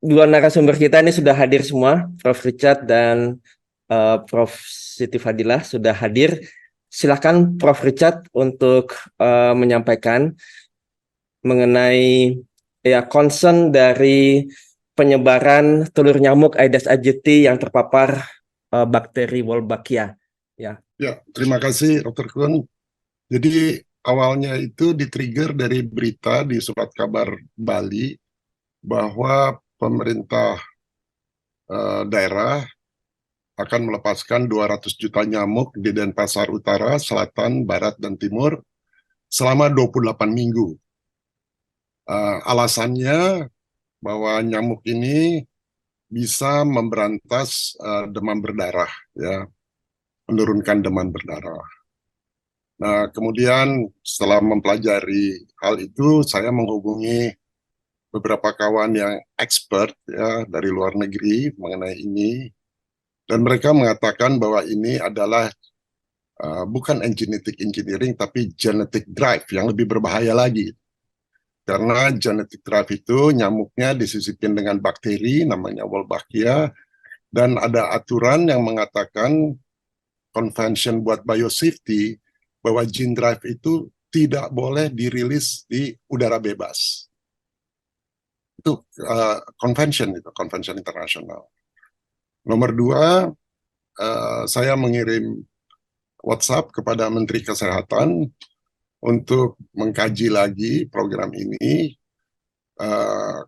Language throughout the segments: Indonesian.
dua narasumber kita ini sudah hadir semua, Prof. Richard dan Prof. Siti Fadilah sudah hadir. Silakan Prof. Richard untuk menyampaikan mengenai concern dari penyebaran telur nyamuk Aedes aegypti yang terpapar bakteri Wolbachia. Ya, terima kasih Dr. Kun. Jadi awalnya itu di-trigger dari berita di Surat Kabar Bali bahwa pemerintah daerah akan melepaskan 200 juta nyamuk di Denpasar Utara, Selatan, Barat, dan Timur selama 28 minggu. Alasannya bahwa nyamuk ini bisa memberantas demam berdarah, ya, menurunkan demam berdarah. Nah, kemudian setelah mempelajari hal itu, saya menghubungi beberapa kawan yang expert ya dari luar negeri mengenai ini, dan mereka mengatakan bahwa ini adalah bukan genetic engineering, tapi genetic drive yang lebih berbahaya lagi. Karena genetic drive itu nyamuknya disisipin dengan bakteri, namanya Wolbachia, dan ada aturan yang mengatakan convention buat biosafety, bahwa gene drive itu tidak boleh dirilis di udara bebas. Itu convention internasional. Nomor dua, saya mengirim WhatsApp kepada Menteri Kesehatan untuk mengkaji lagi program ini,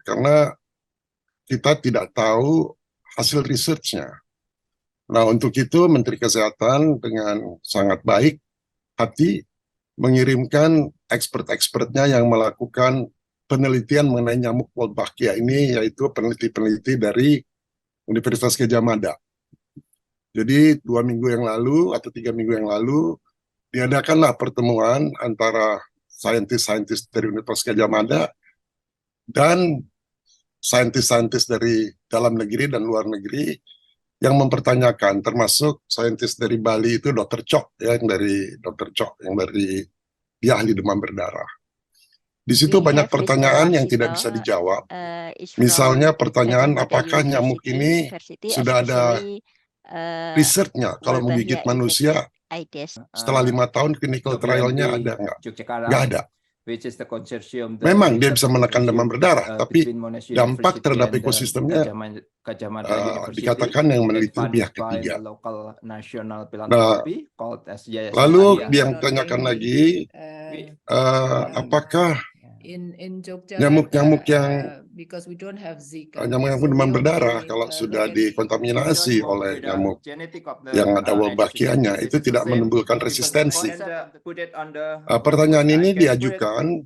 karena kita tidak tahu hasil research-nya. Nah, untuk itu Menteri Kesehatan dengan sangat baik hati mengirimkan expert-expertnya yang melakukan penelitian mengenai nyamuk Wolbachia ini, yaitu peneliti-peneliti dari Universitas Gadjah Mada. Jadi 2 minggu yang lalu atau 3 minggu yang lalu diadakanlah pertemuan antara saintis-saintis dari Universitas Gadjah Mada dan saintis-saintis dari dalam negeri dan luar negeri yang mempertanyakan, termasuk saintis dari Bali itu Dr. Chok, ya, yang dari Dr. Chok, yang dari dia ahli demam berdarah. Di situ banyak pertanyaan yang tidak bisa dijawab. Misalnya pertanyaan apakah nyamuk ini sudah ada risetnya, kalau menggigit manusia setelah 5 tahun clinical trialnya ada nggak? Nggak ada. Memang dia bisa menekan demam berdarah, tapi dampak terhadap ekosistemnya dikatakan yang meneliti pihak ketiga. Nah, lalu dia tanyakan lagi, apakah nyamuk-nyamuk yang demam berdarah kalau sudah dikontaminasi oleh nyamuk yang ada Wolbachia-nya itu tidak menimbulkan resistensi. Pertanyaan ini diajukan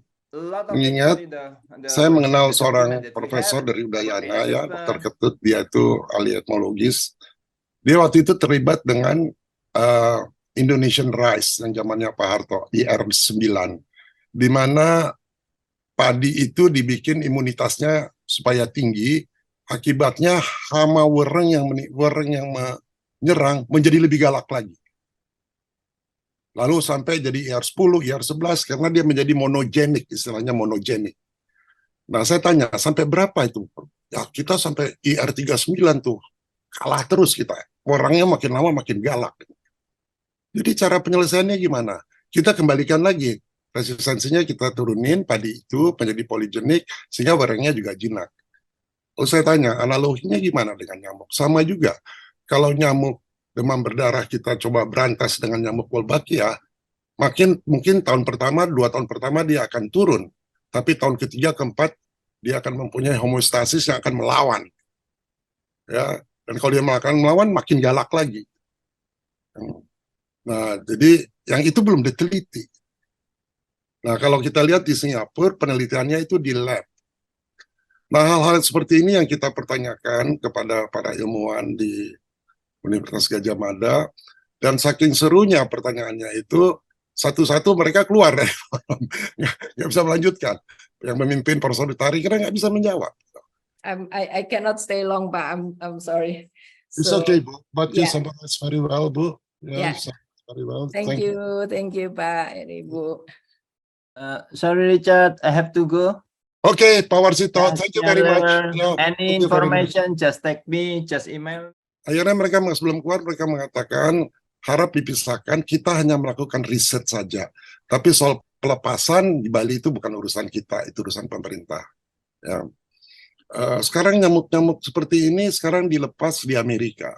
mengingat saya mengenal seorang profesor dari Udayana, ya, Dr. Ketut, dia itu ahli etnologis. Dia waktu itu terlibat dengan Indonesian Rice yang zamannya Pak Harto, IR9, di mana padi itu dibikin imunitasnya supaya tinggi, akibatnya hama wereng yang menyerang menjadi lebih galak lagi. Lalu sampai jadi IR10, IR11 karena dia menjadi monogenik, istilahnya monogenik. Nah, saya tanya, sampai berapa itu? Ya, kita sampai IR39 tuh. Kalah terus kita. Orangnya makin lama makin galak. Jadi cara penyelesaiannya gimana? Kita kembalikan lagi. Resistensinya kita turunin, padi itu menjadi poligenik, sehingga warnanya juga jinak. Lalu saya tanya, analoginya gimana dengan nyamuk? Sama juga, kalau nyamuk demam berdarah kita coba berantas dengan nyamuk Wolbachia, mungkin tahun pertama, 2 tahun pertama dia akan turun, tapi tahun ketiga, keempat, dia akan mempunyai homeostasis yang akan melawan. Ya, dan kalau dia melawan, makin galak lagi. Nah, jadi yang itu belum diteliti. Nah, kalau kita lihat di Singapura, penelitiannya itu di lab. Nah, hal-hal seperti ini yang kita pertanyakan kepada para ilmuwan di Universitas Gadjah Mada, dan saking serunya pertanyaannya itu, satu-satu mereka keluar dari forum, nggak bisa melanjutkan. Yang memimpin Profesor Utari karena nggak bisa menjawab. I cannot stay long, but I'm sorry. It's okay, Bu. But you summarize very well, Bu. Yeah. Very well. Thank you, Pak, Ibu. Sorry, Richard, I have to go. Oke, Pak Warsito, Yes, thank you very much. Yaller. Any Thank you very much. information, just text me, just email. Akhirnya mereka sebelum keluar mereka mengatakan harap dipisahkan, kita hanya melakukan riset saja. Tapi soal pelepasan di Bali itu bukan urusan kita, itu urusan pemerintah. Ya. Sekarang nyamuk-nyamuk seperti ini sekarang dilepas di Amerika.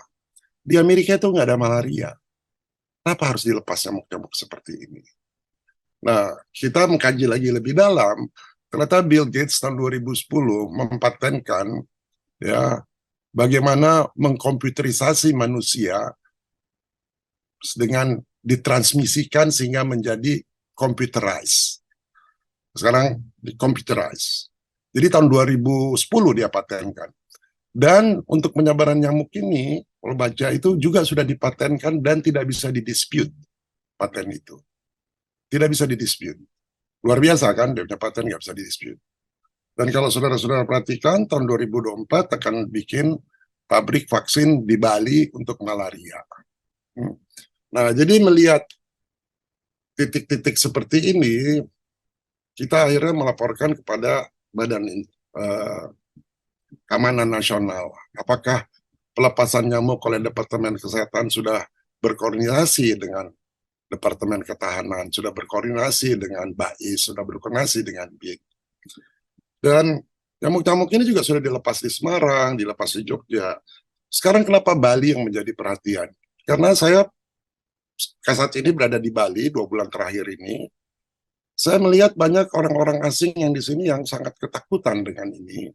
Di Amerika itu nggak ada malaria. Kenapa harus dilepas nyamuk-nyamuk seperti ini? Nah, kita mengkaji lagi lebih dalam. Ternyata Bill Gates tahun 2010 mempatenkan ya bagaimana mengkomputerisasi manusia dengan ditransmisikan sehingga menjadi computerized. Sekarang di computerized. Jadi tahun 2010 dia patenkan. Dan untuk penyebaran nyamuk ini, kalau baca itu juga sudah dipatenkan dan tidak bisa didispute paten itu. Tidak bisa didispute. Luar biasa kan, dia punya paten nggak bisa didispute. Dan kalau saudara-saudara perhatikan, tahun 2024 akan bikin pabrik vaksin di Bali untuk malaria. Nah, jadi melihat titik-titik seperti ini, kita akhirnya melaporkan kepada Badan Keamanan Nasional. Apakah pelepasan nyamuk oleh Departemen Kesehatan sudah berkoordinasi dengan Departemen Ketahanan, sudah berkoordinasi dengan BAIS, sudah berkoordinasi dengan BIK. Dan nyamuk-nyamuk ini juga sudah dilepas di Semarang, dilepas di Jogja. Sekarang kenapa Bali yang menjadi perhatian? Karena saya saat ini berada di Bali 2 bulan terakhir ini, saya melihat banyak orang-orang asing yang di sini yang sangat ketakutan dengan ini.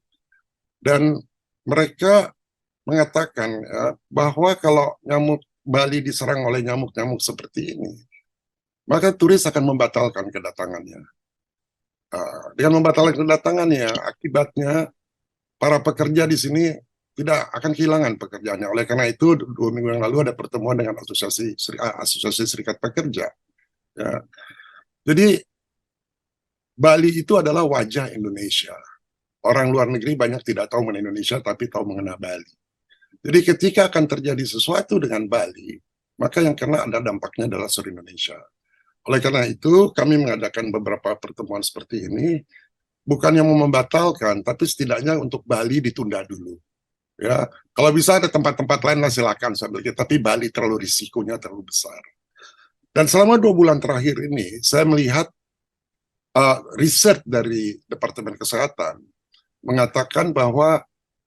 Dan mereka mengatakan ya, bahwa kalau nyamuk Bali diserang oleh nyamuk-nyamuk seperti ini, maka turis akan membatalkan kedatangannya. Dengan membatalkan kedatangannya, akibatnya para pekerja di sini tidak akan kehilangan pekerjaannya. Oleh karena itu, 2 minggu yang lalu ada pertemuan dengan Asosiasi Serikat Pekerja. Ya. Jadi, Bali itu adalah wajah Indonesia. Orang luar negeri banyak tidak tahu mengenai Indonesia, tapi tahu mengenai Bali. Jadi ketika akan terjadi sesuatu dengan Bali, maka yang kena ada dampaknya adalah seluruh Indonesia. Oleh karena itu, kami mengadakan beberapa pertemuan seperti ini, bukan yang mau membatalkan, tapi setidaknya untuk Bali ditunda dulu. Ya, kalau bisa ada tempat-tempat lain, silakan saya bilang, tapi Bali terlalu risikonya terlalu besar. Dan selama 2 bulan terakhir ini, saya melihat riset dari Departemen Kesehatan mengatakan bahwa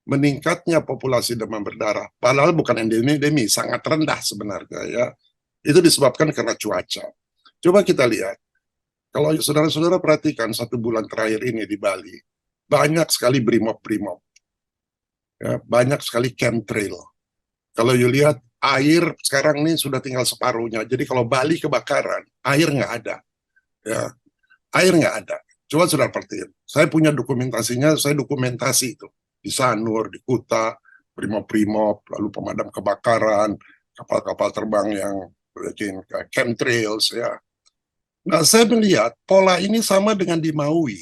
meningkatnya populasi demam berdarah, padahal bukan endemi, sangat rendah sebenarnya ya. Itu disebabkan karena cuaca. Coba kita lihat, kalau saudara-saudara perhatikan 1 bulan terakhir ini di Bali, banyak sekali brimob-brimob, ya, banyak sekali chemtrail. Kalau you lihat air sekarang ini sudah tinggal separuhnya. Jadi kalau Bali kebakaran, air nggak ada, ya, air nggak ada. Coba saudara perhatiin, saya punya dokumentasinya, saya dokumentasi itu. Di Sanur, di Kuta, brimob-brimob, lalu pemadam kebakaran, kapal-kapal terbang yang bikin chemtrails, ya. Nah, saya melihat pola ini sama dengan di Maui.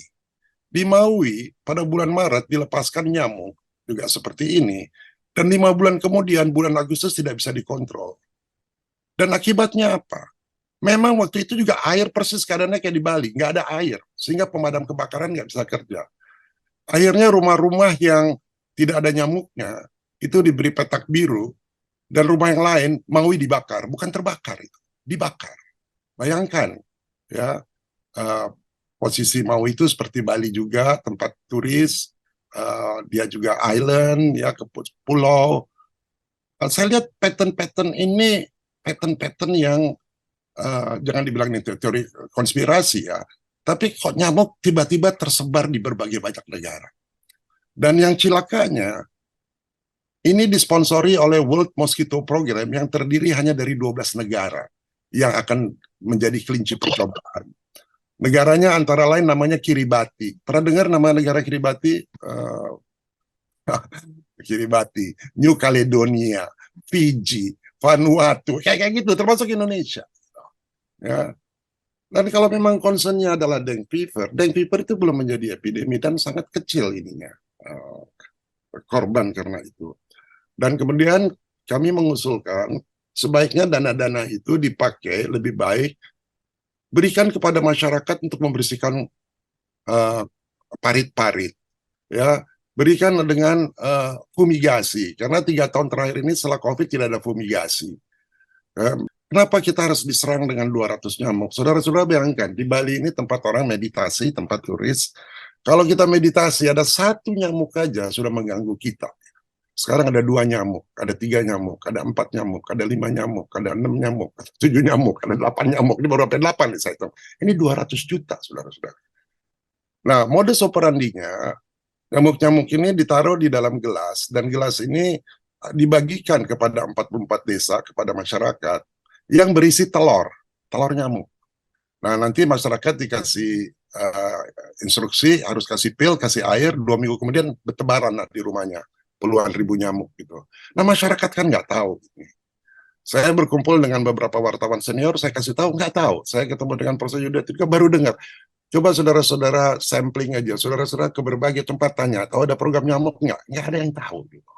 Di Maui, pada bulan Maret dilepaskan nyamuk, juga seperti ini, dan 5 bulan kemudian, bulan Agustus tidak bisa dikontrol. Dan akibatnya apa? Memang waktu itu juga air persis keadaannya kayak di Bali, nggak ada air, sehingga pemadam kebakaran nggak bisa kerja. Akhirnya rumah-rumah yang tidak ada nyamuknya, itu diberi petak biru, dan rumah yang lain, Maui dibakar, bukan terbakar itu, dibakar. Bayangkan, ya, posisi Maui itu seperti Bali juga, tempat turis, dia juga island, ya, ke pulau. Saya lihat pattern-pattern ini, pattern-pattern yang jangan dibilang ini teori konspirasi ya, tapi kok nyamuk tiba-tiba tersebar di berbagai banyak negara. Dan yang cilakanya, ini disponsori oleh World Mosquito Program yang terdiri hanya dari 12 negara yang akan menjadi kelinci percobaan. Negaranya antara lain namanya Kiribati. Pernah dengar nama negara Kiribati? Kiribati, New Caledonia, Fiji, Vanuatu, kayak gitu, termasuk Indonesia. Ya. Dan kalau memang concernnya adalah dengue fever itu belum menjadi epidemi dan sangat kecil ininya korban karena itu. Dan kemudian kami mengusulkan sebaiknya dana-dana itu dipakai lebih baik, berikan kepada masyarakat untuk membersihkan parit-parit, ya berikan dengan fumigasi, karena 3 tahun terakhir ini setelah COVID tidak ada fumigasi. Kenapa kita harus diserang dengan 200 nyamuk? Saudara-saudara bayangkan, di Bali ini tempat orang meditasi, tempat turis. Kalau kita meditasi, ada 1 nyamuk aja sudah mengganggu kita. Sekarang ada 2 nyamuk, ada 3 nyamuk, ada 4 nyamuk, ada 5 nyamuk, ada 6 nyamuk, ada 7 nyamuk, ada 8 nyamuk. Ini baru sampai 8 nih saya hitung. Ini 200 juta, saudara-saudara. Nah, modus operandinya, nyamuk-nyamuk ini ditaruh di dalam gelas, dan gelas ini dibagikan kepada 44 desa, kepada masyarakat, yang berisi telur nyamuk. Nah, nanti masyarakat dikasih instruksi, harus kasih pil, kasih air, 2 minggu kemudian bertebaran di rumahnya, puluhan ribu nyamuk gitu. Nah, masyarakat kan nggak tahu. Saya berkumpul dengan beberapa wartawan senior, saya kasih tahu, nggak tahu. Saya ketemu dengan Profesor Yuda, juga baru dengar. Coba saudara-saudara sampling aja, saudara-saudara ke berbagai tempat tanya, tahu ada program nyamuk nggak? Nggak ada yang tahu. Gitu.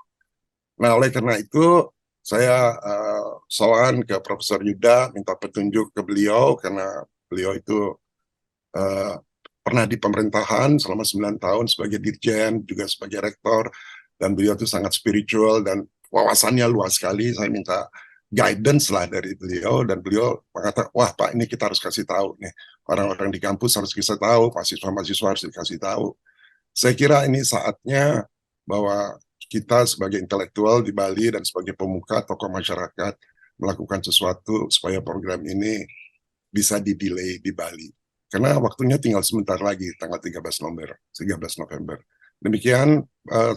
Nah, oleh karena itu, saya soal ke Profesor Yuda, minta petunjuk ke beliau, karena beliau itu pernah di pemerintahan selama 9 tahun sebagai dirjen, juga sebagai rektor, dan beliau itu sangat spiritual, dan wawasannya luas sekali. Saya minta guidance lah dari beliau, dan beliau mengatakan, wah Pak, ini kita harus kasih tahu nih, orang-orang di kampus harus kita tahu, mahasiswa-mahasiswa harus dikasih tahu. Saya kira ini saatnya bahwa kita sebagai intelektual di Bali dan sebagai pemuka tokoh masyarakat melakukan sesuatu supaya program ini bisa di-delay di Bali. Karena waktunya tinggal sebentar lagi, tanggal 13 November. Demikian,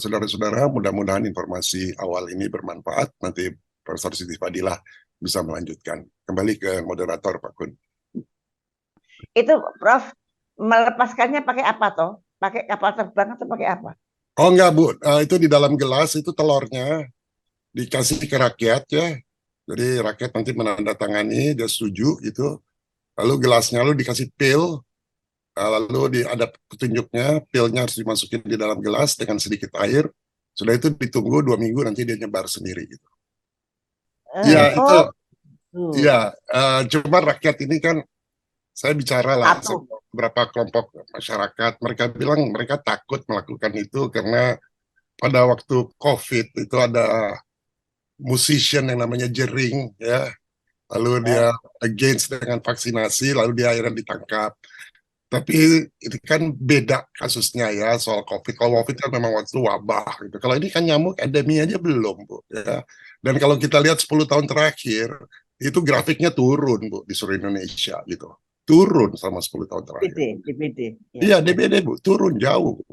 saudara-saudara, mudah-mudahan informasi awal ini bermanfaat. Nanti Profesor Siti Fadilah bisa melanjutkan. Kembali ke moderator, Pak Kun. Itu Prof, melepaskannya pakai apa toh? Pakai kapal terbang atau pakai apa? Oh enggak Bu, itu di dalam gelas, itu telurnya dikasih ke rakyat ya. Jadi rakyat nanti menandatangani, dia setuju gitu. Lalu gelasnya lalu dikasih pil, lalu ada petunjuknya, pilnya harus dimasukin di dalam gelas dengan sedikit air. Sudah itu ditunggu 2 minggu, nanti dia nyebar sendiri gitu. Ya itu, ya cuma rakyat ini kan, saya bicara lah sama beberapa kelompok masyarakat, mereka bilang mereka takut melakukan itu karena pada waktu COVID itu ada musician yang namanya Jering ya, lalu dia against dengan vaksinasi, lalu dia akhirnya ditangkap. Tapi itu kan beda kasusnya ya soal COVID. Kalau COVID kan memang waktu wabah gitu. Kalau ini kan nyamuk endemi aja belum Bu ya. Dan kalau kita lihat 10 tahun terakhir itu grafiknya turun Bu di seluruh Indonesia gitu. Turun selama 10 tahun terakhir. DBD. Iya DBD Bu, turun jauh.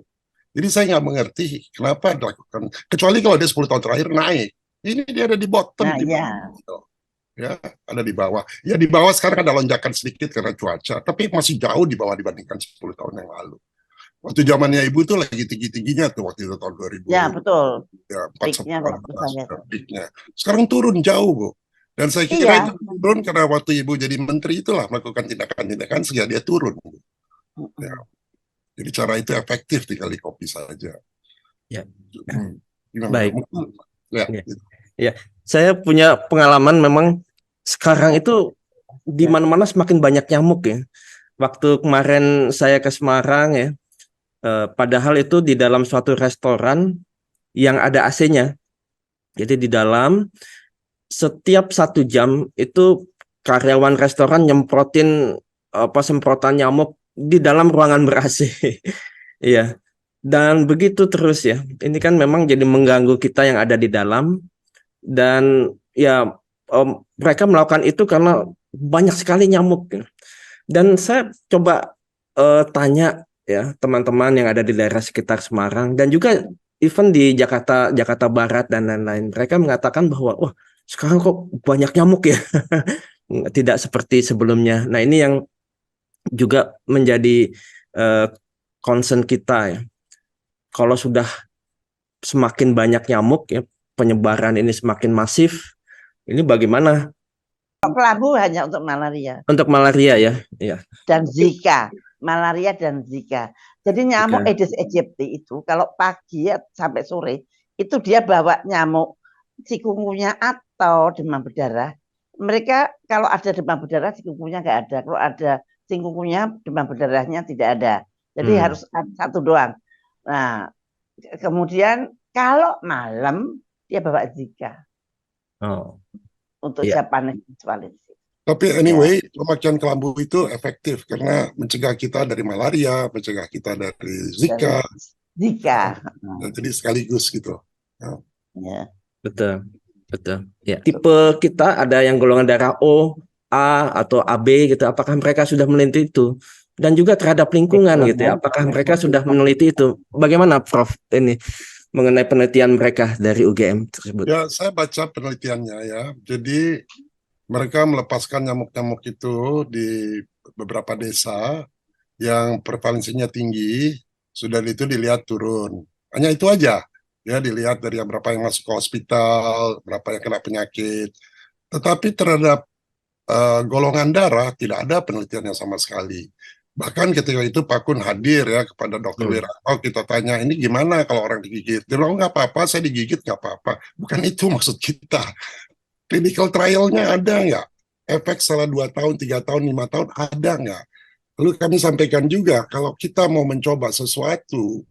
Jadi saya nggak mengerti kenapa dilakukan. Kecuali kalau dia 10 tahun terakhir naik. Ini dia ada di bottom. Nah, di bawah. Ya, ada di bawah. Ya di bawah sekarang ada lonjakan sedikit karena cuaca, tapi masih jauh di bawah dibandingkan 10 tahun yang lalu. Waktu zamannya Ibu tuh lagi tinggi-tingginya tuh waktu itu tahun 2000. Ya, betul. Ya, Peaknya. Sekarang turun jauh, Bu. Dan saya kira itu turun karena waktu Ibu jadi menteri itulah melakukan tindakan-tindakan sehingga dia turun. Ya. Jadi cara itu efektif dikali kopi saja. Ya. Baik. Ya, saya punya pengalaman memang sekarang itu di mana-mana semakin banyak nyamuk ya. Waktu kemarin saya ke Semarang ya, padahal itu di dalam suatu restoran yang ada AC-nya. Jadi di dalam setiap 1 jam itu karyawan restoran nyemprotin semprotan nyamuk di dalam ruangan ber-AC. Iya. Dan begitu terus ya. Ini kan memang jadi mengganggu kita yang ada di dalam. Dan ya mereka melakukan itu karena banyak sekali nyamuk. Dan saya coba tanya ya teman-teman yang ada di daerah sekitar Semarang dan juga even di Jakarta Barat dan lain-lain. Mereka mengatakan bahwa wah sekarang kok banyak nyamuk ya. Tidak seperti sebelumnya. Nah ini yang juga menjadi concern kita ya. Kalau sudah semakin banyak nyamuk ya, penyebaran ini semakin masif, ini bagaimana? Pelabu hanya untuk malaria. Untuk malaria ya, iya. Dan Zika, malaria dan Zika. Jadi nyamuk Aedes aegypti itu kalau pagi sampai sore itu dia bawa nyamuk chikungunya atau demam berdarah. Mereka kalau ada demam berdarah chikungunya nggak ada. Kalau ada chikungunya demam berdarahnya tidak ada. Jadi harus satu doang. Nah, kemudian kalau malam dia bawa Zika Oh, untuk iya. Japanese Valencia. Tapi anyway, pemakaian kelambu itu efektif karena mencegah kita dari malaria, mencegah kita dari Zika. Zika. Jadi sekaligus gitu. Ya. Betul, betul. Ya, tipe kita ada yang golongan darah O, A atau AB gitu. Apakah mereka sudah meneliti itu? Dan juga terhadap lingkungan gitu ya. Apakah mereka sudah meneliti itu? Bagaimana Prof ini mengenai penelitian mereka dari UGM tersebut? Ya, saya baca penelitiannya ya. Jadi mereka melepaskan nyamuk-nyamuk itu di beberapa desa yang prevalensinya tinggi, sudah itu dilihat turun. Hanya itu aja. Ya, dilihat dari berapa yang masuk ke hospital, berapa yang kena penyakit. Tetapi terhadap golongan darah tidak ada penelitiannya sama sekali. Bahkan ketika itu Pak Kun hadir ya kepada Dr. Wiranto, kita tanya ini gimana kalau orang digigit. Dia bilang nggak apa-apa, saya digigit nggak apa-apa. Bukan itu maksud kita. Clinical trial-nya ada nggak? Efek setelah 2 tahun, 3 tahun, 5 tahun ada nggak? Lalu kami sampaikan juga kalau kita mau mencoba sesuatu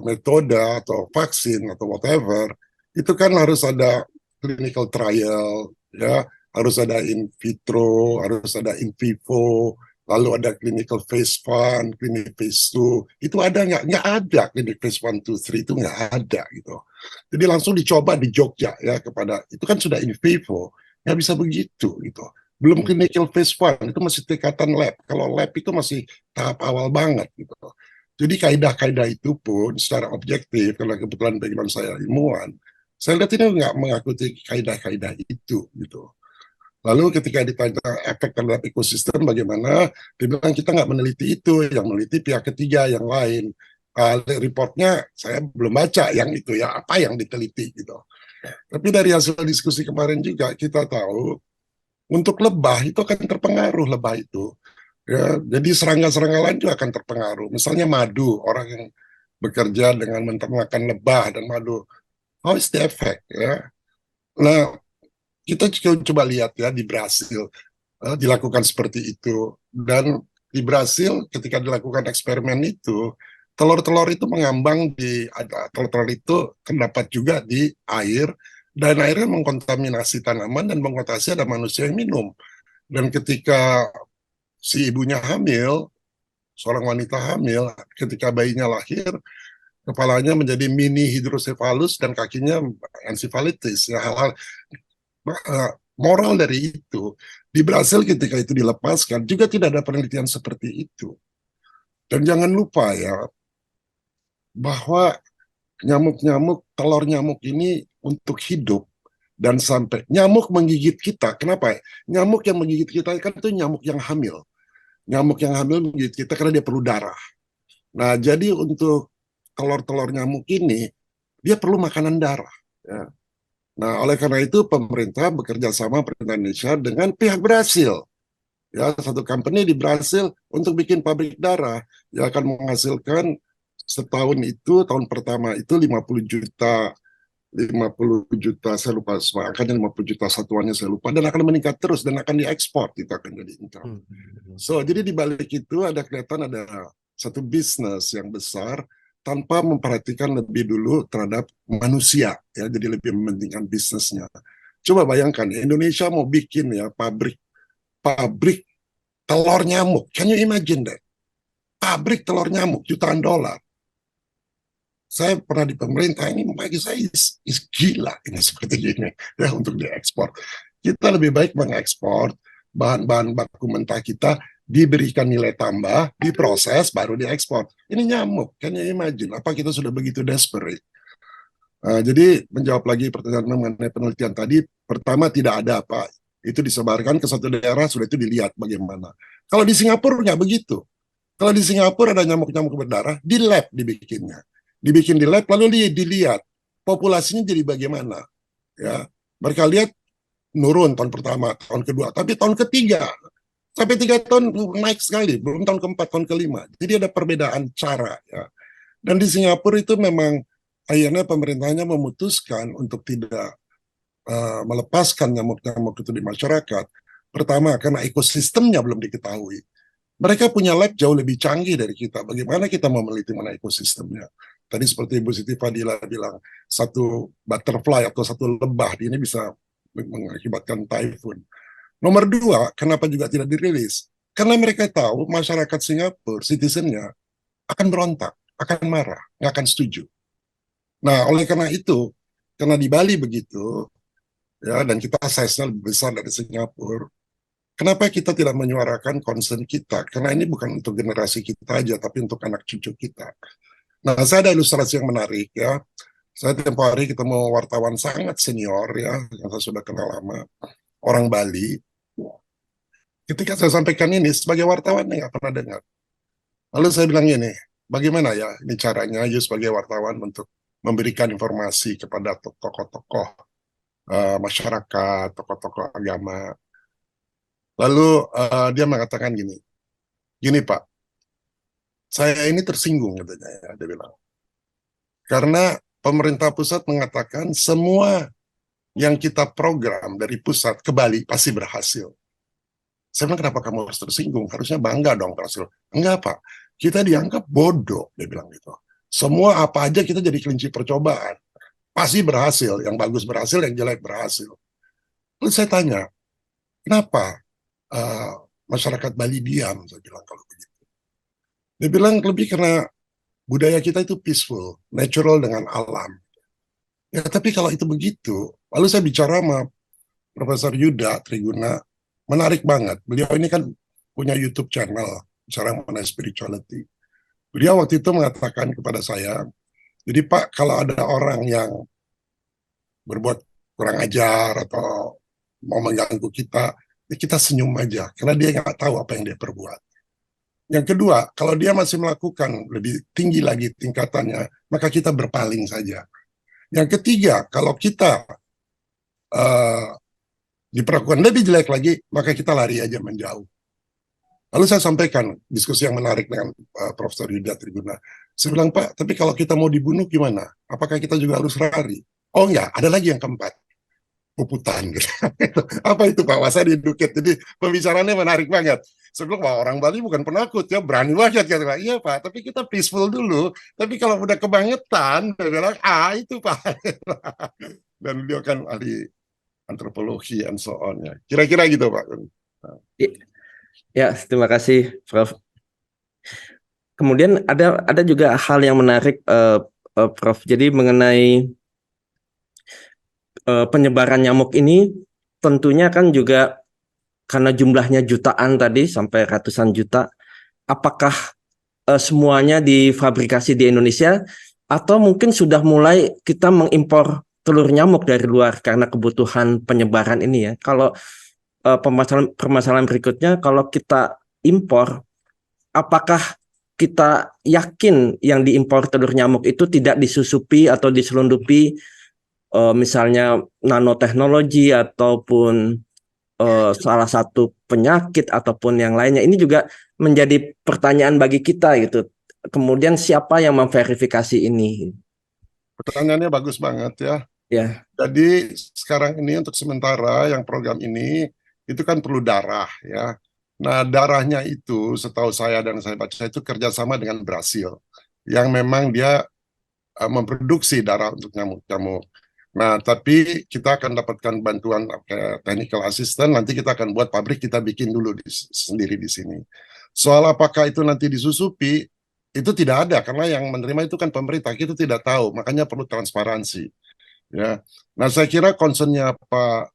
metode atau vaksin atau whatever, itu kan harus ada clinical trial, ya, harus ada in vitro, harus ada in vivo, lalu ada clinical phase 1, clinical phase 2, itu ada nggak? Nggak ada clinical phase 1, 2, 3 itu nggak ada gitu. Jadi langsung dicoba di Jogja ya kepada, itu kan sudah in vivo, nggak bisa begitu gitu. Belum clinical phase 1, itu masih tingkatan lab. Kalau lab itu masih tahap awal banget gitu. Jadi kaidah-kaidah itu pun secara objektif, karena kebetulan background saya ilmuwan, saya lihat ini nggak mengikuti kaidah-kaidah itu gitu. Lalu ketika ditanya efek terhadap ekosistem bagaimana, dibilang kita nggak meneliti itu, yang meneliti pihak ketiga yang lain. Reportnya saya belum baca yang itu ya, apa yang diteliti gitu. Tapi dari hasil diskusi kemarin juga kita tahu untuk lebah itu akan terpengaruh lebah itu. Ya, jadi serangga-serangga lain juga akan terpengaruh. Misalnya madu, orang yang bekerja dengan menternakkan lebah dan madu, how is the effect? Ya, nah kita coba lihat ya di Brasil dilakukan seperti itu, dan di Brasil ketika dilakukan eksperimen itu telur-telur itu mengambang di telur-telur itu terdapat juga di air, dan airnya mengkontaminasi tanaman dan mengkontaminasi ada manusia yang minum. Dan ketika si ibunya hamil, seorang wanita hamil, ketika bayinya lahir, kepalanya menjadi mini hidrosefalus dan kakinya ensefalitis. Ya, hal-hal moral dari itu di Brasil ketika itu dilepaskan juga tidak ada penelitian seperti itu. Dan jangan lupa ya bahwa nyamuk-nyamuk, telur nyamuk ini untuk hidup dan sampai nyamuk menggigit kita. Kenapa? Nyamuk yang menggigit kita kan itu nyamuk yang hamil. Nyamuk yang hamil menggigit kita karena dia perlu darah. Nah, jadi untuk telur-telur nyamuk ini, dia perlu makanan darah. Ya. Nah, oleh karena itu pemerintah bekerja sama pemerintah Indonesia dengan pihak Brasil. Ya, satu company di Brasil untuk bikin pabrik darah yang akan menghasilkan setahun itu, tahun pertama itu 50 juta, saya lupa angkanya 50 juta satuannya saya lupa, dan akan meningkat terus dan akan diekspor, itu akan jadi income. So, jadi di balik itu ada kelihatan ada satu bisnis yang besar tanpa memperhatikan lebih dulu terhadap manusia, ya, jadi lebih mementingkan bisnisnya. Coba bayangkan Indonesia mau bikin ya pabrik telur nyamuk, can you imagine that? Pabrik telur nyamuk jutaan dolar. Saya pernah di pemerintah, ini bagi saya is gila ini seperti ini ya untuk diekspor. Kita lebih baik mengekspor bahan-bahan baku mentah kita, diberikan nilai tambah, diproses, baru diekspor. Ini nyamuk, can you imagine? Apa kita sudah begitu desperate? Jadi menjawab lagi pertanyaan mengenai penelitian tadi, pertama tidak ada apa, itu disebarkan ke satu daerah, sudah itu dilihat bagaimana. Kalau di Singapura nggak begitu. Kalau di Singapura ada nyamuk-nyamuk berdarah, di lab dibikinnya. Dibikin di lab, lalu dilihat populasinya jadi bagaimana. Ya, mereka lihat nurun tahun pertama, tahun kedua, tapi tahun ketiga sampai 3 tahun naik sekali, belum tahun keempat, tahun kelima. Jadi ada perbedaan cara. Ya. Dan di Singapura itu memang akhirnya pemerintahnya memutuskan untuk tidak melepaskan nyamuk-nyamuk itu di masyarakat. Pertama, karena ekosistemnya belum diketahui. Mereka punya lab jauh lebih canggih dari kita. Bagaimana kita mau meneliti mengenai ekosistemnya? Tadi seperti Ibu Siti Fadila bilang, satu butterfly atau satu lebah ini bisa mengakibatkan typhoon. Nomor dua, kenapa juga tidak dirilis? Karena mereka tahu masyarakat Singapura, citizennya, akan berontak, akan marah, nggak akan setuju. Nah, oleh karena itu, karena di Bali begitu, ya, dan kita size-nya lebih besar dari Singapura, kenapa kita tidak menyuarakan concern kita? Karena ini bukan untuk generasi kita aja, tapi untuk anak cucu kita. Nah, saya ada ilustrasi yang menarik ya. Saya tempoh hari ketemu wartawan sangat senior ya, yang saya sudah kenal lama, orang Bali. Ketika saya sampaikan ini sebagai wartawan nggak pernah dengar. Lalu saya bilang gini, bagaimana ya ini caranya you sebagai wartawan untuk memberikan informasi kepada tokoh-tokoh masyarakat, tokoh-tokoh agama. Lalu dia mengatakan gini Pak, saya ini tersinggung katanya ya, dia bilang. Karena pemerintah pusat mengatakan semua yang kita program dari pusat ke Bali pasti berhasil. Saya bilang, kenapa kamu harus tersinggung? Harusnya bangga dong berhasil. Enggak Pak, kita dianggap bodoh, dia bilang gitu. Semua apa aja kita jadi kelinci percobaan. Pasti berhasil, yang bagus berhasil, yang jelek berhasil. Lalu saya tanya, kenapa masyarakat Bali diam? Saya bilang kalau begitu. Dia bilang lebih karena budaya kita itu peaceful, natural dengan alam. Ya, tapi kalau itu begitu, lalu saya bicara sama Profesor Yuda Triguna, menarik banget. Beliau ini kan punya YouTube channel, bicara mengenai spirituality. Beliau waktu itu mengatakan kepada saya, jadi Pak, kalau ada orang yang berbuat kurang ajar atau mau mengganggu kita, ya kita senyum aja, karena dia nggak tahu apa yang dia perbuat. Yang kedua, kalau dia masih melakukan lebih tinggi lagi tingkatannya, maka kita berpaling saja. Yang ketiga, kalau kita diperlakukan lebih jelek lagi, maka kita lari aja menjauh. Lalu saya sampaikan diskusi yang menarik dengan Profesor Yuda Triguna. Saya bilang, Pak, tapi kalau kita mau dibunuh gimana? Apakah kita juga harus lari? Oh enggak, ada lagi yang keempat. Puputan. Gitu. Apa itu Pak? Wah, saya diedukate. Jadi pembicaraannya menarik banget. Saya bilang, wah orang Bali bukan penakut ya, berani banget. Iya Pak, tapi kita peaceful dulu. Tapi kalau udah kebangetan, dia bilang, itu Pak. Dan beliau kan ahli antropologi and so on ya. Kira-kira gitu Pak. Ya, terima kasih Prof. Kemudian ada juga hal yang menarik Prof. Jadi mengenai penyebaran nyamuk ini tentunya kan juga karena jumlahnya jutaan tadi sampai ratusan juta. Apakah semuanya difabrikasi di Indonesia atau mungkin sudah mulai kita mengimpor telur nyamuk dari luar karena kebutuhan penyebaran ini ya? Kalau permasalahan berikutnya, kalau kita impor, apakah kita yakin yang diimpor telur nyamuk itu tidak disusupi atau diselundupi misalnya nanoteknologi ataupun salah satu penyakit ataupun yang lainnya? Ini juga menjadi pertanyaan bagi kita gitu. Kemudian siapa yang memverifikasi ini? Pertanyaannya bagus banget ya. Ya. Jadi sekarang ini untuk sementara yang program ini itu kan perlu darah ya. Nah darahnya itu setahu saya dan saya baca itu kerjasama dengan Brasil yang memang dia memproduksi darah untuk nyamuk-nyamuk. Nah tapi kita akan dapatkan bantuan technical assistant, nanti kita akan buat pabrik, kita bikin dulu sendiri di sini. Soal apakah itu nanti disusupi, itu tidak ada karena yang menerima itu kan pemerintah, kita tidak tahu, makanya perlu transparansi. Ya, nah saya kira concernnya Pak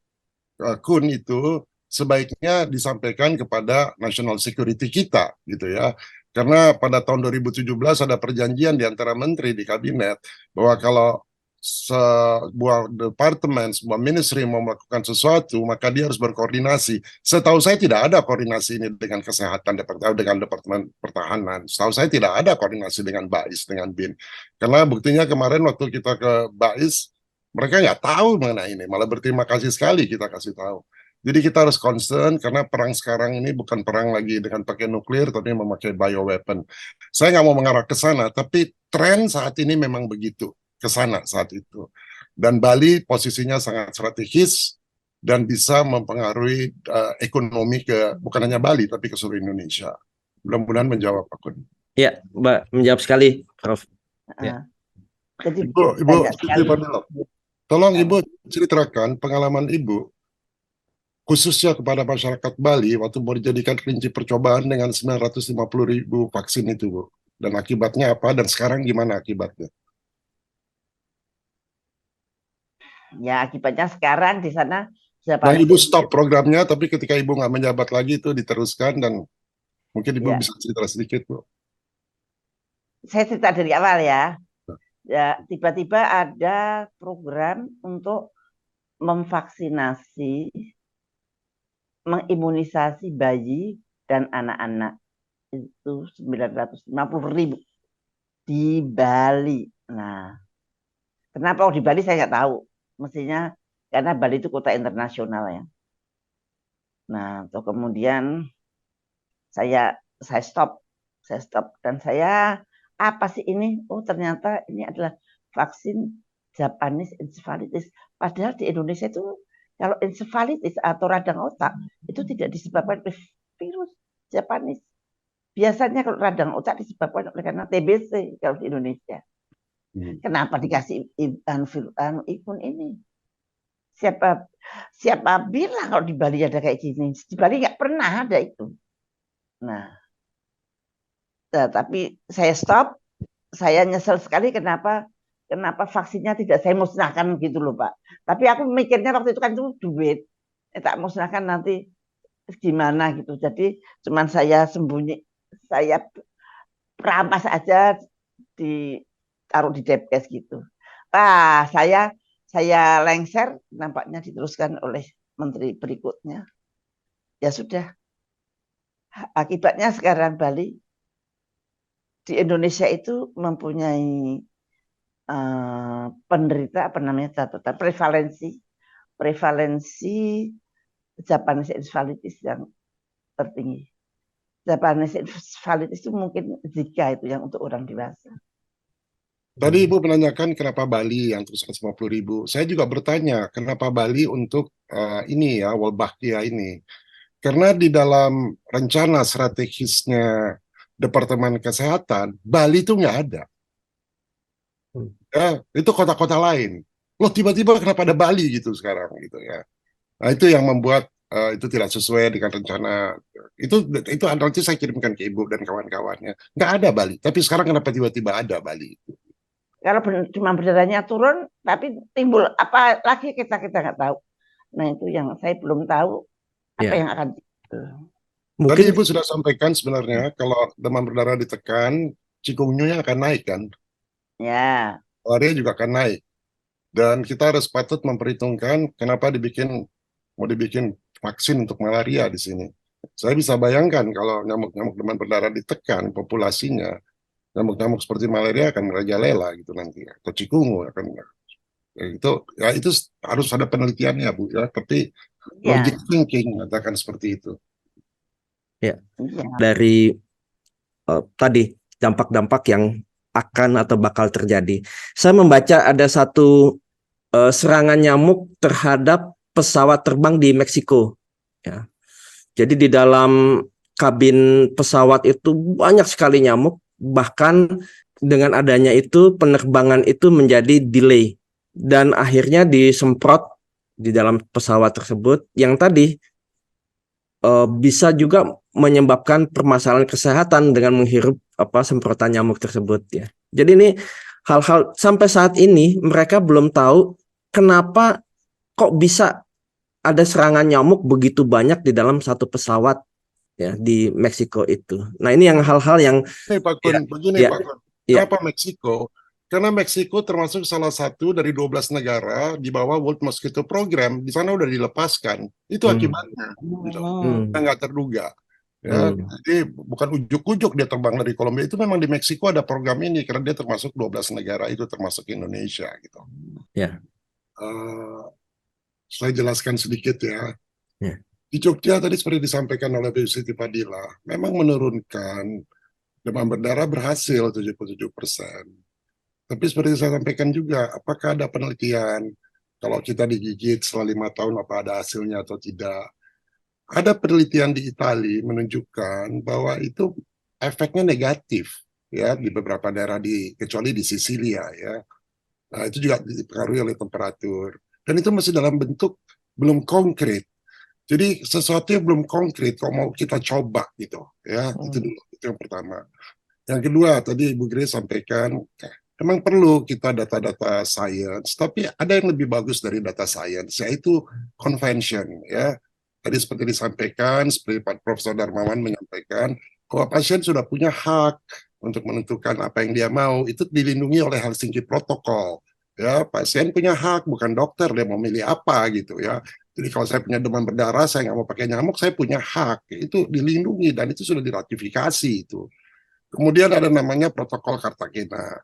Kun itu sebaiknya disampaikan kepada national security kita, gitu ya. Karena pada tahun 2017 ada perjanjian di antara menteri di kabinet bahwa kalau sebuah departemen, sebuah ministry mau melakukan sesuatu, maka dia harus berkoordinasi. Setahu saya tidak ada koordinasi ini dengan kesehatan, dengan departemen pertahanan. Setahu saya tidak ada koordinasi dengan BAIS, dengan BIN. Karena buktinya kemarin waktu kita ke BAIS, mereka nggak tahu mengenai ini, malah berterima kasih sekali kita kasih tahu. Jadi kita harus concern karena perang sekarang ini bukan perang lagi dengan pakai nuklir, tapi memakai bioweapon. Saya nggak mau mengarah ke sana, tapi tren saat ini memang begitu, ke sana saat itu. Dan Bali posisinya sangat strategis dan bisa mempengaruhi ekonomi bukan hanya Bali, tapi ke seluruh Indonesia. Mudah-mudahan menjawab, Pak Kun. Ya, Mbak, menjawab sekali, Prof. Ya. Jadi Ibu banyak Siti sekali. Fadila, tolong Ibu ceritakan pengalaman Ibu, khususnya kepada masyarakat Bali waktu mau dijadikan kelinci percobaan dengan 950.000 vaksin itu, Bu. Dan akibatnya apa, dan sekarang gimana akibatnya? Ya akibatnya sekarang di sana Nah, Ibu stop programnya, tapi ketika Ibu nggak menjabat lagi itu diteruskan, dan mungkin Ibu Ya. bisa cerita sedikit, Bu. Saya cerita dari awal ya. Ya, tiba-tiba ada program untuk memvaksinasi, mengimunisasi bayi dan anak-anak itu 950.000 di Bali. Nah, kenapa di Bali saya nggak tahu. Mestinya karena Bali itu kota internasional ya. Nah, terus kemudian saya stop dan saya apa sih ini? Oh ternyata ini adalah vaksin Japanese encephalitis. Padahal di Indonesia itu kalau encephalitis atau radang otak itu tidak disebabkan oleh virus Japanese. Biasanya kalau radang otak disebabkan oleh karena TBC kalau di Indonesia. Kenapa dikasih imun ini? Siapa bilang kalau di Bali ada kayak gini? Di Bali nggak pernah ada itu. Nah, tapi saya stop. Saya nyesel sekali kenapa vaksinnya tidak saya musnahkan gitu loh Pak. Tapi aku mikirnya waktu itu kan itu duit. Tak musnahkan nanti gimana gitu. Jadi cuman saya sembunyi, saya rampas aja ditaruh di Depkes gitu. Saya lengser, nampaknya diteruskan oleh menteri berikutnya. Ya sudah. Akibatnya sekarang Bali di Indonesia itu mempunyai penderita apa namanya catatan prevalensi Japanese encephalitis yang tertinggi. Japanese encephalitis itu mungkin Zika itu yang untuk orang dewasa. Tadi Ibu menanyakan kenapa Bali yang terus 150.000. Saya juga bertanya kenapa Bali untuk ini ya, Wolbachia ini. Karena di dalam rencana strategisnya Departemen Kesehatan, Bali itu nggak ada. Ya, itu kota-kota lain. Loh tiba-tiba kenapa ada Bali gitu sekarang gitu ya. Nah itu yang membuat itu tidak sesuai dengan rencana. Itu nanti saya kirimkan ke Ibu dan kawan-kawannya. Nggak ada Bali. Tapi sekarang kenapa tiba-tiba ada Bali? Kalau cuma berdarahnya turun, tapi timbul apa lagi kita nggak tahu. Nah itu yang saya belum tahu apa yang akan. Tadi Mungkin Ibu sudah sampaikan sebenarnya kalau demam berdarah ditekan, cikungunya akan naik kan? Ya. Malaria juga akan naik. Dan kita harus patut memperhitungkan kenapa mau dibikin vaksin untuk malaria di sini. Saya bisa bayangkan kalau nyamuk-nyamuk demam berdarah ditekan populasinya, nyamuk-nyamuk seperti malaria akan merajalela gitu nanti, atau cikungu akan itu harus ada penelitiannya Bu ya, tapi logic thinking mengatakan seperti itu. ya dari tadi dampak-dampak yang akan atau bakal terjadi. Saya membaca ada satu serangan nyamuk terhadap pesawat terbang di Meksiko. Ya. Jadi di dalam kabin pesawat itu banyak sekali nyamuk, bahkan dengan adanya itu penerbangan itu menjadi delay dan akhirnya disemprot di dalam pesawat tersebut yang tadi bisa juga menyebabkan permasalahan kesehatan dengan menghirup semprotan nyamuk tersebut ya. Jadi ini hal-hal sampai saat ini mereka belum tahu kenapa kok bisa ada serangan nyamuk begitu banyak di dalam satu pesawat ya di Meksiko itu. Nah ini yang hal-hal yang Pak Kun, begini Pak Kun. Ya. Kenapa Meksiko? Karena Meksiko termasuk salah satu dari 12 negara di bawah World Mosquito Program. Di sana udah dilepaskan. Itu akibatnya. Nggak terduga. Ya, jadi bukan ujuk-ujuk dia terbang dari Kolombia. Itu memang di Meksiko ada program ini karena dia termasuk 12 negara itu termasuk Indonesia gitu. Ya. Saya jelaskan sedikit ya. Di Jogja tadi seperti disampaikan oleh Bu Siti Fadila, memang menurunkan demam berdarah berhasil 77%. Tapi seperti saya sampaikan juga, apakah ada penelitian kalau kita digigit setelah 5 tahun apa ada hasilnya atau tidak? Ada penelitian di Italia menunjukkan bahwa itu efeknya negatif ya di beberapa daerah kecuali di Sisilia ya. Nah, itu juga dipengaruhi oleh temperatur. Dan itu masih dalam bentuk belum konkret. Jadi sesuatu yang belum konkret kok mau kita coba gitu ya. Itu dulu, itu yang pertama. Yang kedua tadi Ibu Grace sampaikan memang perlu kita data-data sains, tapi ada yang lebih bagus dari data sains, yaitu convention ya. Tadi seperti disampaikan, seperti Pak Profesor Darmawan menyampaikan, bahwa pasien sudah punya hak untuk menentukan apa yang dia mau, itu dilindungi oleh Helsinki Protokol. Ya, pasien punya hak, bukan dokter, dia mau milih apa gitu ya. Jadi kalau saya punya demam berdarah, saya nggak mau pakai nyamuk, saya punya hak. Itu dilindungi dan itu sudah diratifikasi itu. Kemudian ada namanya protokol Cartagena.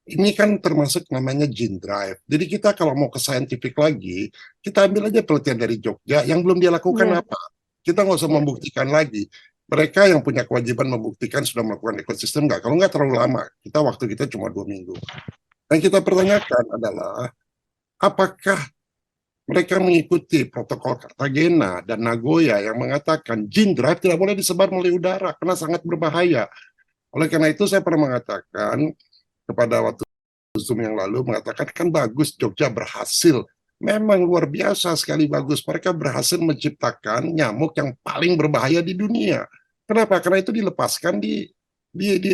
Ini kan termasuk namanya gene drive. Jadi kita kalau mau ke scientific lagi, kita ambil aja penelitian dari Jogja yang belum dia lakukan apa. Kita nggak usah membuktikan lagi. Mereka yang punya kewajiban membuktikan sudah melakukan ekosistem nggak. Kalau nggak terlalu lama, waktu kita cuma 2 minggu. Yang kita pertanyakan adalah, apakah mereka mengikuti protokol Cartagena dan Nagoya yang mengatakan gene drive tidak boleh disebar melalui udara karena sangat berbahaya. Oleh karena itu saya pernah mengatakan kepada waktu Zoom yang lalu, mengatakan kan bagus Jogja berhasil. Memang luar biasa sekali bagus. Mereka berhasil menciptakan nyamuk yang paling berbahaya di dunia. Kenapa? Karena itu dilepaskan di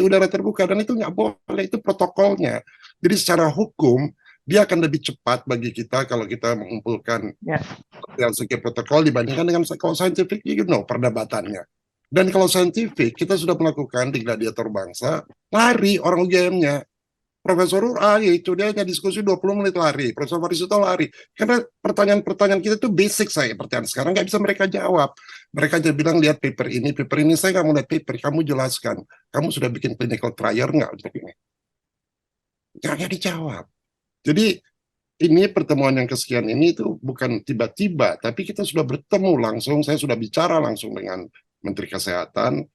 udara terbuka dan itu nggak boleh, itu protokolnya. Jadi secara hukum dia akan lebih cepat bagi kita kalau kita mengumpulkan yang segi protokol dibandingkan dengan kalau scientific, perdebatannya. Dan kalau saintifik, kita sudah melakukan di Gladiator Bangsa, lari orang UGM-nya. Profesor itu dia hanya diskusi 20 menit lari. Profesor Farisito lari. Karena pertanyaan-pertanyaan kita itu basic saya. Pertanyaan sekarang nggak bisa mereka jawab. Mereka aja bilang, lihat paper ini. Saya nggak mau lihat paper. Kamu jelaskan. Kamu sudah bikin clinical trial nggak untuk ini? Nggak dijawab. Jadi, ini pertemuan yang kesekian ini itu bukan tiba-tiba. Tapi kita sudah bertemu langsung. Saya sudah bicara langsung dengan Menteri Kesehatan.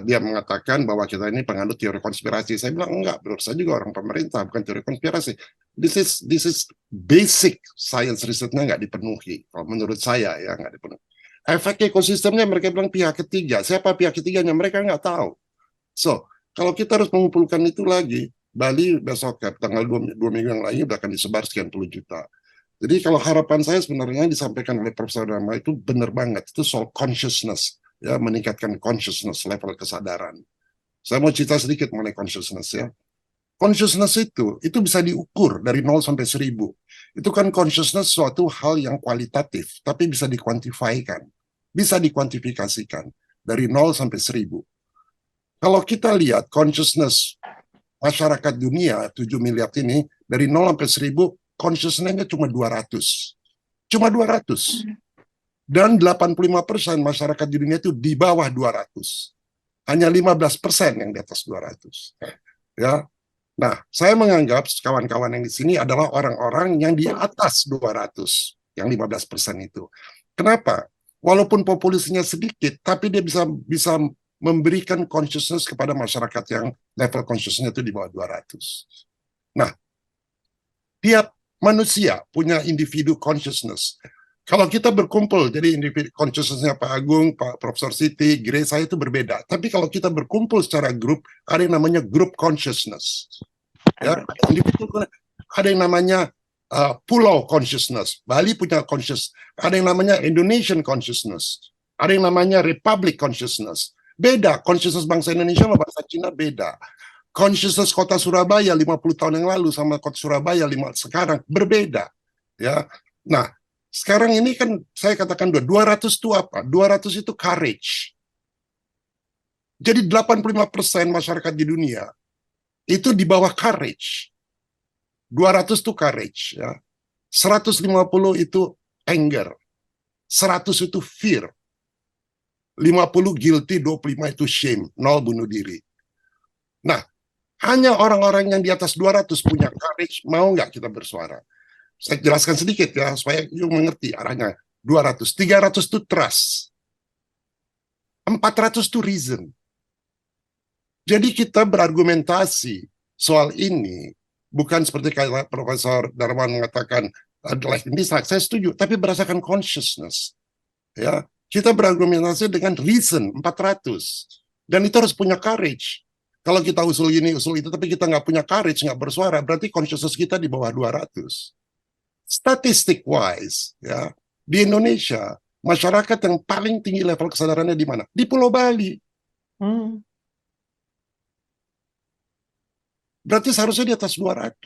Dia mengatakan bahwa kita ini penganut teori konspirasi. Saya bilang enggak, menurut saya juga orang pemerintah, bukan teori konspirasi. This is basic science risetnya nggak dipenuhi. Kalau menurut saya ya nggak dipenuhi. Efek ekosistemnya mereka bilang pihak ketiga. Siapa pihak ketiganya? Mereka nggak tahu. So, kalau kita harus mengumpulkan itu lagi, Bali besok tanggal 2 minggu yang lain akan disebar sekian puluh juta. Jadi kalau harapan saya sebenarnya disampaikan oleh Profesor Dharma itu benar banget. Itu soal consciousness. Ya, meningkatkan consciousness, level kesadaran. Saya mau cerita sedikit mengenai consciousness ya. Consciousness itu bisa diukur dari 0 sampai 1000. Itu kan consciousness suatu hal yang kualitatif, tapi bisa dikuantifikasikan. Bisa dikuantifikasikan dari 0 sampai 1000. Kalau kita lihat consciousness masyarakat dunia 7 miliar ini, dari 0 sampai 1000, consciousness-nya cuma 200. Cuma 200. Dan 85% masyarakat di dunia itu di bawah 200. Hanya 15% yang di atas 200. Ya. Nah, saya menganggap kawan-kawan yang di sini adalah orang-orang yang di atas 200, yang 15% itu. Kenapa? Walaupun populasinya sedikit, tapi dia bisa memberikan consciousness kepada masyarakat yang level consciousness itu di bawah 200. Nah, tiap manusia punya individu consciousness. Kalau kita berkumpul, jadi individu consciousness-nya Pak Agung, Pak Profesor Siti, Grace, saya itu berbeda. Tapi kalau kita berkumpul secara grup, ada yang namanya group consciousness. Ya, ada yang namanya pulau consciousness. Bali punya consciousness. Ada yang namanya Indonesian consciousness. Ada yang namanya Republic consciousness. Beda, consciousness bangsa Indonesia sama bangsa Cina beda. Consciousness kota Surabaya 50 tahun yang lalu sama kota Surabaya sekarang berbeda. Ya, nah, sekarang ini kan saya katakan 200 itu apa? 200 itu courage. Jadi 85% masyarakat di dunia itu di bawah courage. 200 itu courage. Ya. 150 itu anger. 100 itu fear. 50 guilty, 25 itu shame. 0 bunuh diri. Nah, hanya orang-orang yang di atas 200 punya courage, mau nggak kita bersuara? Saya jelaskan sedikit ya, supaya you mengerti arahnya. 200, 300 itu trust. 400 itu reason. Jadi kita berargumentasi soal ini, bukan seperti kayak Profesor Darman mengatakan, adalah ini saya setuju, tapi berdasarkan consciousness. Ya, kita berargumentasi dengan reason, 400. Dan itu harus punya courage. Kalau kita usul ini, usul itu, tapi kita nggak punya courage, nggak bersuara, berarti consciousness kita di bawah 200. Statistic wise, ya, di Indonesia, masyarakat yang paling tinggi level kesadarannya di mana? Di Pulau Bali. Berarti seharusnya di atas 200.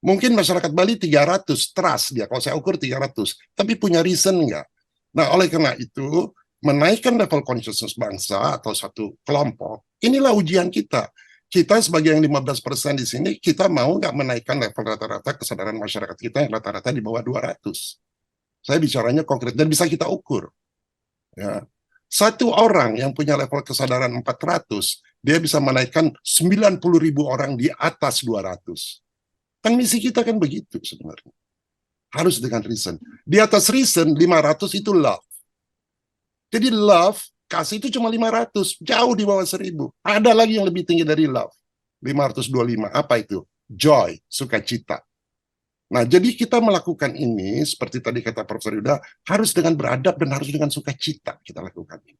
Mungkin masyarakat Bali 300, trust dia, kalau saya ukur 300, tapi punya reason nggak? Nah, oleh karena itu, menaikkan level consciousness bangsa atau satu kelompok, inilah ujian kita. Kita sebagai yang 15% di sini, kita mau nggak menaikkan level rata-rata kesadaran masyarakat kita yang rata-rata di bawah 200. Saya bicaranya konkret, dan bisa kita ukur. Ya. Satu orang yang punya level kesadaran 400, dia bisa menaikkan 90.000 orang di atas 200. Kan misi kita kan begitu sebenarnya. Harus dengan reason. Di atas reason, 500 itu love. Jadi love, kasih itu cuma 500, jauh di bawah 1000. Ada lagi yang lebih tinggi dari love. 525, apa itu? Joy, sukacita. Nah, jadi kita melakukan ini, seperti tadi kata Profesor Yuda, harus dengan beradab dan harus dengan sukacita kita lakukan ini.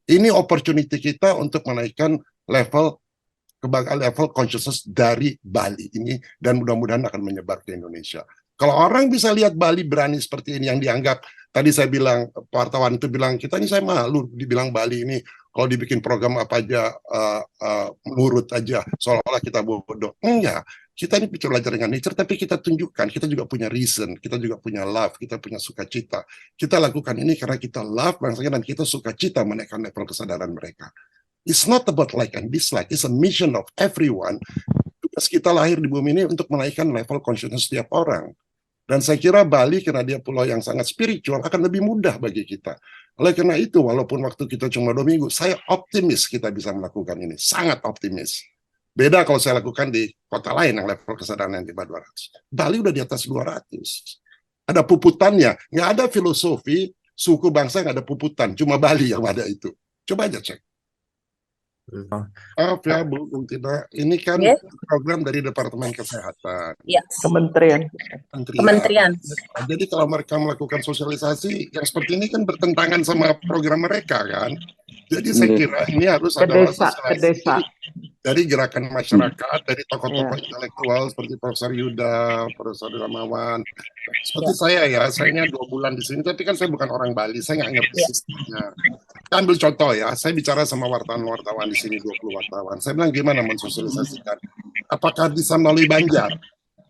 Ini opportunity kita untuk menaikkan level consciousness dari Bali ini, dan mudah-mudahan akan menyebar ke Indonesia. Kalau orang bisa lihat Bali berani seperti ini yang dianggap, tadi saya bilang, wartawan itu bilang, kita ini saya malu dibilang Bali ini, kalau dibikin program apa aja, nurut aja, seolah-olah kita bodoh. Enggak, kita ini belajar dengan nature, tapi kita tunjukkan, kita juga punya reason, kita juga punya love, kita punya sukacita. Kita lakukan ini karena kita love bangsanya dan kita sukacita menaikkan level kesadaran mereka. It's not about like and dislike, it's a mission of everyone. Tugas kita lahir di bumi ini untuk menaikkan level consciousness setiap orang. Dan saya kira Bali, karena dia pulau yang sangat spiritual, akan lebih mudah bagi kita. Oleh karena itu, walaupun waktu kita cuma 2 minggu, saya optimis kita bisa melakukan ini. Sangat optimis. Beda kalau saya lakukan di kota lain yang level kesadaran yang di bawah 200. Bali udah di atas 200. Ada puputannya. Nggak ada filosofi, suku bangsa nggak ada puputan. Cuma Bali yang ada itu. Coba aja cek. Maaf ya Bu Tina, ini kan Yes. program dari Departemen Kesehatan. Yes. Kementerian. Kementerian. Jadi kalau mereka melakukan sosialisasi yang seperti ini kan bertentangan sama program mereka kan. Jadi saya kira ini harus Ke ada desa, ke sosialisasi desa. dari gerakan masyarakat, dari tokoh-tokoh intelektual seperti Profesor Yuda, Profesor Ramawan. Seperti saya ya, saya 2 bulan di sini, tapi kan saya bukan orang Bali, saya nggak ngerti sistemnya. Kita ambil contoh ya, saya bicara sama wartawan-wartawan di sini, 20 wartawan. Saya bilang gimana mensosialisasikan? Apakah bisa melalui Banjar?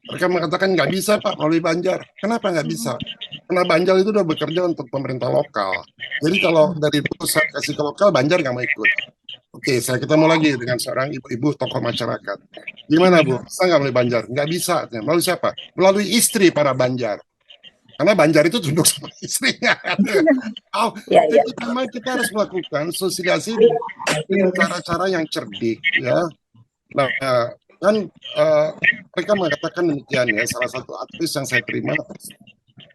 Mereka mengatakan nggak bisa Pak melalui Banjar. Kenapa nggak bisa? Karena Banjar itu udah bekerja untuk pemerintah lokal. Jadi kalau dari pusat kasih ke lokal, Banjar nggak mau ikut. Oke, saya ketemu lagi dengan seorang ibu-ibu tokoh masyarakat. Gimana Bu? Bisa nggak melalui Banjar? Nggak bisa. Melalui siapa? Melalui istri para Banjar. Karena Banjar itu tunduk sama istrinya. Jadi memang kita harus melakukan sosialisasi dengan cara-cara yang cerdik, ya. Nah, kan mereka mengatakan demikian ya. Salah satu artis yang saya terima,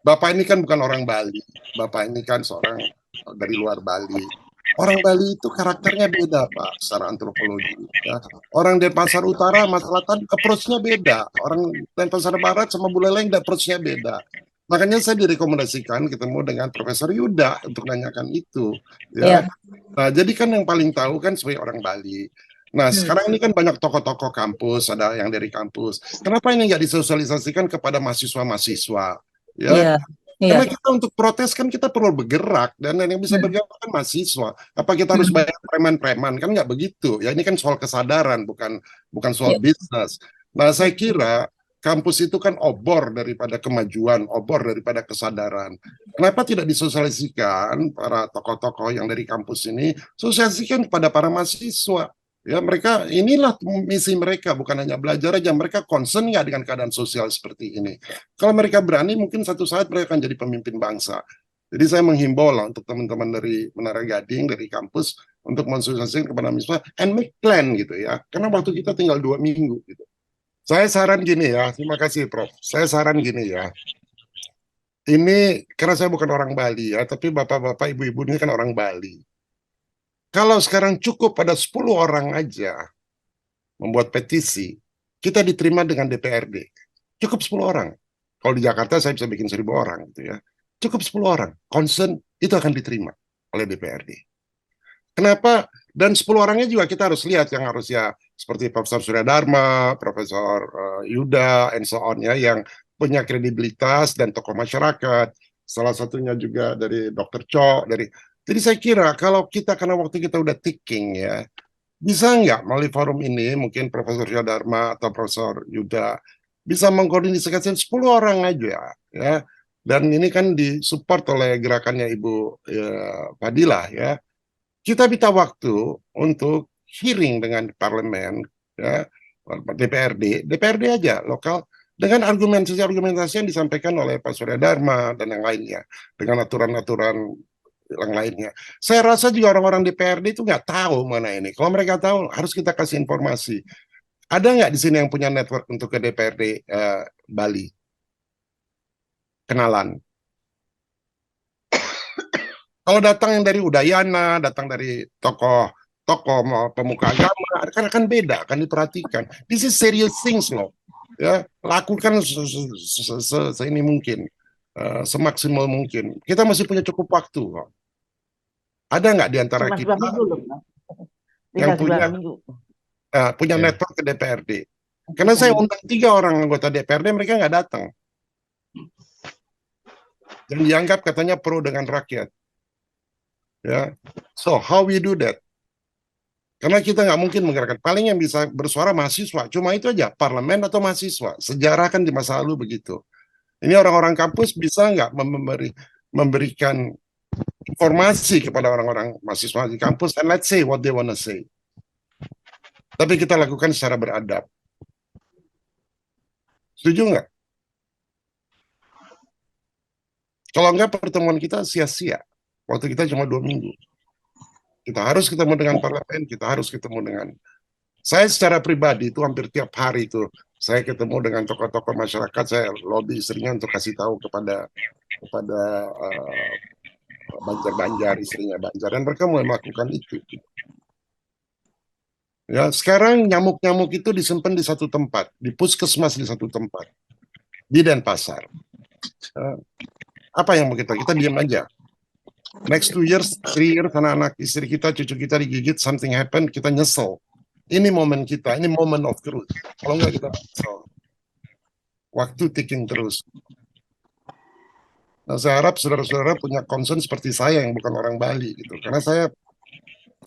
Bapak ini kan bukan orang Bali. Bapak ini kan seorang dari luar Bali. Orang Bali itu karakternya beda, Pak, secara antropologi. Ya. Orang Denpasar Utara, Mas Selatan, approach-nya beda. Orang Denpasar Barat sama Buleleng, approach-nya beda. Makanya saya direkomendasikan ketemu dengan Profesor Yuda untuk nanyakan itu. Ya. Nah, jadi kan yang paling tahu kan sebagai orang Bali. Nah, sekarang ini kan banyak tokoh-tokoh kampus, ada yang dari kampus. Kenapa ini nggak disosialisasikan kepada mahasiswa-mahasiswa? Ya. Karena kita untuk protes kan kita perlu bergerak, dan yang bisa bergerak kan mahasiswa. Apa kita harus bayar preman-preman? Kan nggak begitu. Ya ini kan soal kesadaran, bukan soal bisnis. Nah saya kira kampus itu kan obor daripada kemajuan, obor daripada kesadaran. Kenapa tidak disosialisasikan para tokoh-tokoh yang dari kampus ini, sosialisasikan kepada para mahasiswa? Ya mereka, inilah misi mereka, bukan hanya belajar aja, mereka concern nggak dengan keadaan sosial seperti ini. Kalau mereka berani, mungkin satu saat mereka akan jadi pemimpin bangsa. Jadi saya menghimbau lah untuk teman-teman dari Menara Gading, dari kampus, untuk mensosialisasikan kepada mahasiswa, and make plan gitu ya, karena waktu kita tinggal 2 minggu gitu. Saya saran gini ya, terima kasih Prof. Saya saran gini ya, ini karena saya bukan orang Bali ya, tapi bapak-bapak, ibu-ibu ini kan orang Bali. Kalau sekarang cukup pada 10 orang aja membuat petisi, kita diterima dengan DPRD. Cukup 10 orang. Kalau di Jakarta saya bisa bikin 1000 orang gitu ya. Cukup 10 orang. Concern itu akan diterima oleh DPRD. Kenapa? Dan 10 orangnya juga kita harus lihat yang harus ya seperti Profesor Surya Dharma, Profesor Yuda, and so on ya, yang punya kredibilitas dan tokoh masyarakat. Salah satunya juga dari Dr. Cho. Jadi saya kira kalau kita, karena waktu kita udah ticking ya, bisa nggak melalui forum ini, mungkin Profesor Surya Dharma atau Profesor Yuda, bisa mengkoordinasikan 10 orang aja ya. Dan ini kan disupport oleh gerakannya Ibu Fadilah ya. Kita minta waktu untuk hearing dengan parlemen, ya, DPRD aja lokal, dengan argumentasi yang disampaikan oleh Pak Surya Dharma dan yang lainnya, dengan aturan-aturan yang lainnya. Saya rasa juga orang-orang DPRD itu nggak tahu mana ini. Kalau mereka tahu, harus kita kasih informasi. Ada nggak di sini yang punya network untuk ke DPRD Bali? Kenalan. Kalau datang yang dari Udayana, datang dari tokoh pemuka agama, akan beda, akan diperhatikan. This is serious things loh. Ya, lakukan ini mungkin, semaksimal mungkin. Kita masih punya cukup waktu kok. Ada nggak di antara Cuma kita 2 minggu loh, Mas. yang Tinggal 2 minggu. punya network ke DPRD? Karena saya undang 3 orang anggota DPRD, mereka nggak datang. Yang dianggap katanya pro dengan rakyat. Ya, so how we do that? Karena kita nggak mungkin menggerakkan. Paling yang bisa bersuara mahasiswa, cuma itu aja, parlemen atau mahasiswa. Sejarah kan di masa lalu begitu. Ini orang-orang kampus bisa nggak memberikan informasi kepada orang-orang mahasiswa di kampus, and let's say what they wanna say. Tapi kita lakukan secara beradab. Setuju nggak? Kalau nggak, pertemuan kita sia-sia. Waktu kita cuma 2 minggu. Kita harus ketemu dengan parlemen, kita harus ketemu dengan... Saya secara pribadi itu hampir tiap hari itu, saya ketemu dengan tokoh-tokoh masyarakat, saya lobby istrinya untuk kasih tahu kepada Banjar, istrinya Banjar, dan mereka mulai melakukan itu. Ya, sekarang nyamuk-nyamuk itu disimpan di satu tempat, di puskesmas di satu tempat, di Denpasar. Apa yang mau kita diam aja. Next 2 years, 3 years, anak-anak istri kita, cucu kita digigit, something happen, kita nyesel. Ini momen kita, ini moment of truth. Kalau nggak kita nyesel. Waktu ticking terus. Nah, saya harap saudara-saudara punya concern seperti saya yang bukan orang Bali gitu. Karena saya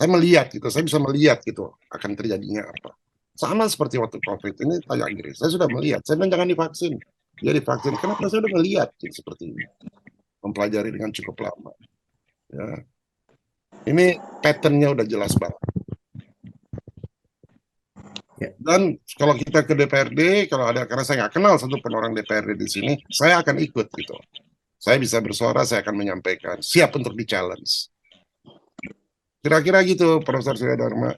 melihat gitu, saya bisa melihat gitu akan terjadinya apa. Sama seperti waktu COVID ini kayak Inggris. Saya sudah melihat, saya bilang jangan divaksin. Dia divaksin, kenapa saya udah melihat gitu, seperti ini. Mempelajari dengan cukup lama. Ya. Ini patternnya udah jelas banget. Dan kalau kita ke DPRD, kalau ada, karena saya nggak kenal satu pun orang DPRD di sini, saya akan ikut gitu. Saya bisa bersuara, saya akan menyampaikan. Siap untuk di-challenge. Kira-kira gitu, Profesor Surya Dharma.